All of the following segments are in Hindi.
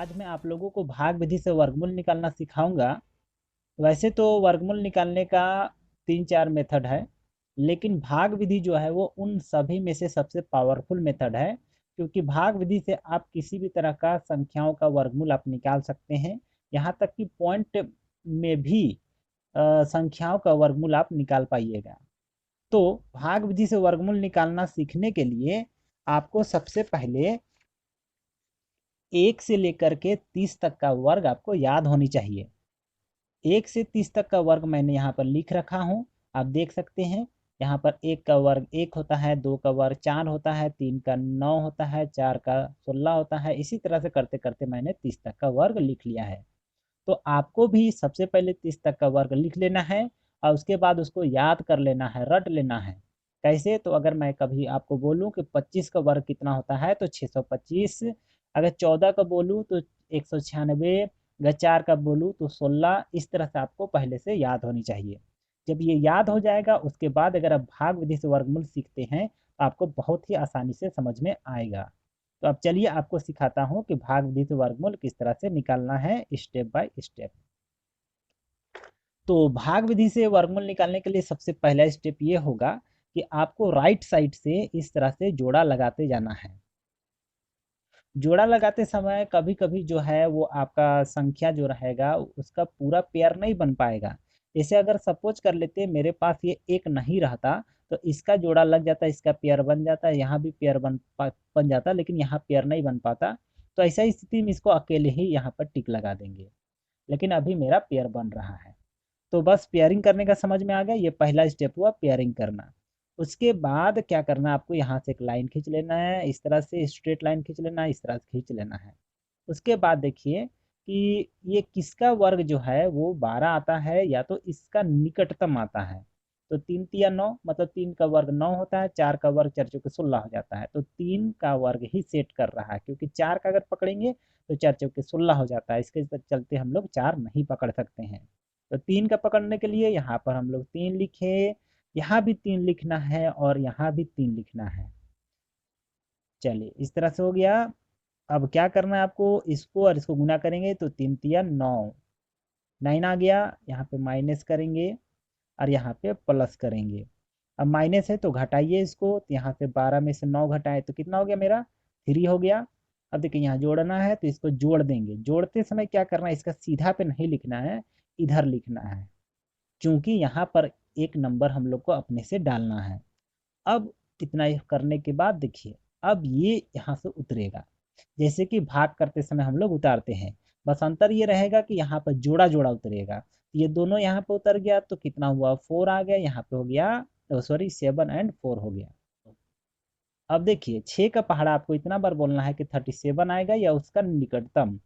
आज मैं आप लोगों को भाग विधि से वर्गमूल निकालना सिखाऊंगा। वैसे तो वर्गमूल निकालने का 3-4 मेथड है, लेकिन भाग विधि जो है वो उन सभी में से सबसे पावरफुल मेथड है, क्योंकि भाग विधि से आप किसी भी तरह का संख्याओं का वर्गमूल आप निकाल सकते हैं। यहाँ तक कि पॉइंट में भी संख्याओं का वर्गमूल आप निकाल पाइएगा। तो भाग विधि से वर्गमूल निकालना सीखने के लिए आपको सबसे पहले 1 से लेकर के 30 तक का वर्ग आपको याद होनी चाहिए। 1 से 30 तक का वर्ग मैंने यहाँ पर लिख रखा हूँ, आप देख सकते हैं। यहाँ पर 1 का वर्ग 1 होता है, 2 का वर्ग 4 होता है, 3 का 9 होता है, 4 का 16 होता है। इसी तरह से करते करते मैंने 30 तक का वर्ग लिख लिया है। तो आपको भी सबसे पहले 30 तक का वर्ग लिख लेना है और उसके बाद उसको याद कर लेना है, रट लेना है। कैसे? तो अगर मैं कभी आपको बोलूं कि 25 का वर्ग कितना होता है तो 625। अगर 14 का बोलूं तो 196। अगर 4 का बोलूं तो 16। इस तरह से आपको पहले से याद होनी चाहिए। जब ये याद हो जाएगा उसके बाद अगर आप भाग विधि से वर्गमूल सीखते हैं तो आपको बहुत ही आसानी से समझ में आएगा। तो अब चलिए आपको सिखाता हूँ कि भाग विधि से वर्गमूल किस तरह से निकालना है, स्टेप बाय स्टेप। तो भाग विधि से वर्गमूल निकालने के लिए सबसे पहला स्टेप ये होगा कि आपको राइट साइड से इस तरह से जोड़ा लगाते जाना है। जोड़ा लगाते समय कभी कभी जो है वो आपका संख्या जो रहेगा उसका पूरा पेयर नहीं बन पाएगा। जैसे अगर सपोज कर लेते मेरे पास ये एक नहीं रहता तो इसका जोड़ा लग जाता, इसका पेयर बन जाता, यहाँ भी पेयर बन जाता, लेकिन यहाँ पेयर नहीं बन पाता। तो ऐसा स्थिति में इसको अकेले ही यहाँ पर टिक लगा देंगे, लेकिन अभी मेरा पेयर बन रहा है। तो बस पेयरिंग करने का समझ में आ गया, ये पहला स्टेप हुआ पेयरिंग करना। उसके बाद क्या करना है, आपको यहाँ से एक लाइन खींच लेना है, इस तरह से स्ट्रेट लाइन खींच लेना है, इस तरह से खींच लेना है। उसके बाद देखिए कि ये किसका वर्ग जो है वो 12 आता है या तो इसका निकटतम आता है। तो 3 तिया 9, मतलब 3 का वर्ग 9 होता है, 4 का वर्ग 4 चौके 16 हो जाता है। तो 3 का वर्ग ही सेट कर रहा है, क्योंकि 4 का अगर पकड़ेंगे तो 4 चौके 16 हो जाता है। इसके चलते हम लोग 4 नहीं पकड़ सकते हैं। तो 3 का पकड़ने के लिए यहाँ पर हम लोग 3 लिखे, यहाँ भी 3 लिखना है और यहाँ भी 3 लिखना है। चलिए इस तरह से हो गया। अब क्या करना है आपको, इसको और इसको गुना करेंगे तो 3 तिया 9, 9 आ गया। यहाँ पे माइनस करेंगे और यहाँ पे प्लस करेंगे। अब माइनस है तो घटाइए इसको, तो यहाँ से 12 में से 9 घटाए तो कितना हो गया मेरा, 3 हो गया। अब देखिए यहाँ जोड़ना है तो इसको जोड़ देंगे। जोड़ते समय क्या करना है, इसका सीधा पे नहीं लिखना है, इधर लिखना है, क्योंकि यहाँ पर एक नंबर हम लोग को अपने से डालना है। अब इतना करने के बाद देखिए अब ये यहाँ से उतरेगा, जैसे कि भाग करते समय हम लोग उतारते हैं। बस अंतर ये रहेगा कि यहाँ पर जोड़ा जोड़ा उतरेगा। ये दोनों यहाँ पे उतर गया तो कितना हुआ, 4 आ गया। यहाँ पे हो गया, सॉरी 7 और 4 हो गया। अब देखिए 6 का पहाड़ा आपको इतना बार बोलना है कि 37 आएगा या उसका निकटतम।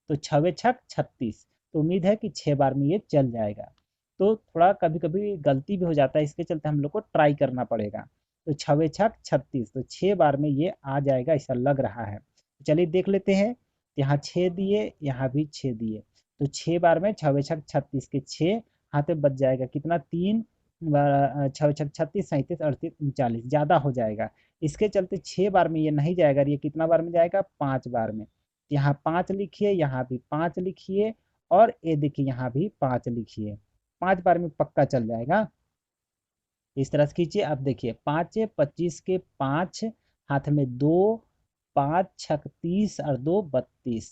तो 6 छक 36। तो उम्मीद है कि 6 बार में ये चल जाएगा। तो थोड़ा कभी कभी गलती भी हो जाता है, इसके चलते हम लोग को ट्राई करना पड़ेगा। तो 6 छक 36, तो 6 बार में ये आ जाएगा ऐसा लग रहा है। तो चलिए देख लेते हैं। यहाँ 6 दिए, यहाँ भी 6 दिए, तो 6 बार में 6 छक 36 के 6 हाथ में बच जाएगा कितना, 3। 6 छक 36, 37, 38, 39 ज़्यादा हो जाएगा। इसके चलते 6 बार में ये नहीं जाएगा, ये कितना बार में जाएगा, 5 बार में। यहाँ 5 लिखिए, यहाँ भी 5 लिखिए और ये देखिए यहाँ भी 5 लिखिए। 5 बार में पक्का चल जाएगा। इस तरह से खींचिए। अब देखिए 5 25 के 5 हाथ में 2, 5 छक 30 और 2 32।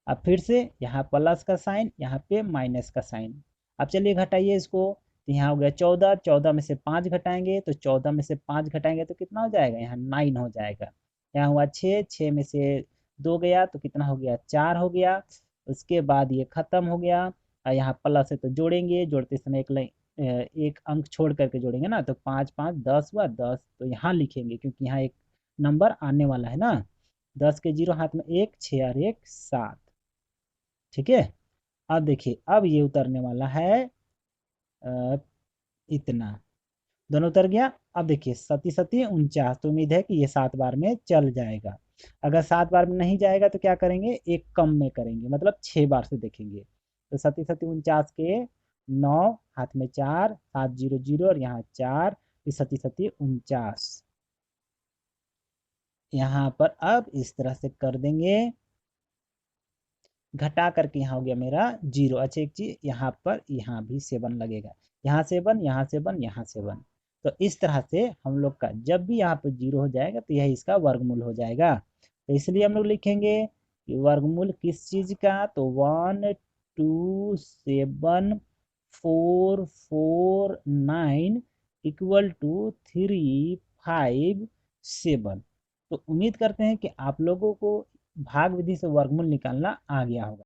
अब फिर से यहाँ प्लस का साइन, यहाँ पे माइनस का साइन। अब चलिए घटाइए इसको। तो यहाँ हो गया 14, 14 में से 5 घटाएंगे तो 14 में से 5 घटाएंगे तो कितना हो जाएगा, यहाँ 9 हो जाएगा। यहाँ हुआ 6, 6 में से 2 गया तो कितना हो गया, 4 हो गया। उसके बाद ये खत्म हो गया। और यहाँ प्लस है तो जोड़ेंगे, जोड़ते समय एक एक अंक छोड़ करके जोड़ेंगे ना, तो 5 5 10 हुआ 10। तो यहाँ लिखेंगे क्योंकि यहाँ एक नंबर आने वाला है ना। 10 के 0 हाथ में 1, 6 और 1 7। ठीक है। अब देखिए अब ये उतरने वाला है अ, इतना, दोनों उतर गया। अब देखिए 37 37 49, तो उम्मीद है कि ये 7 बार में चल जाएगा। अगर 7 बार में नहीं जाएगा तो क्या करेंगे, एक कम में करेंगे, मतलब 6 बार से देखेंगे। तो 37 37 49 के 9 हाथ में 4, 7 0 0 और यहाँ 4, 37 37 49। यहाँ पर अब इस तरह से कर देंगे। घटा करके यहाँ हो गया मेरा 0। अच्छा एक चीज़ यहाँ पर, यहाँ भी 7 लगेगा, यहाँ 7, यहाँ 7, यहाँ 7। तो इस तरह से हम लोग का जब भी यहाँ पर 0 हो जाएगा तो यह इसका वर्गमूल हो जाएगा। तो इसलिए हम लोग लिखेंगे कि वर्गमूल किस चीज़ का, तो 1 2 7 4 4 9 इक्वल टू 3 5 7। तो उम्मीद करते हैं कि आप लोगों को भाग विधि से वर्गमूल निकालना आ गया होगा।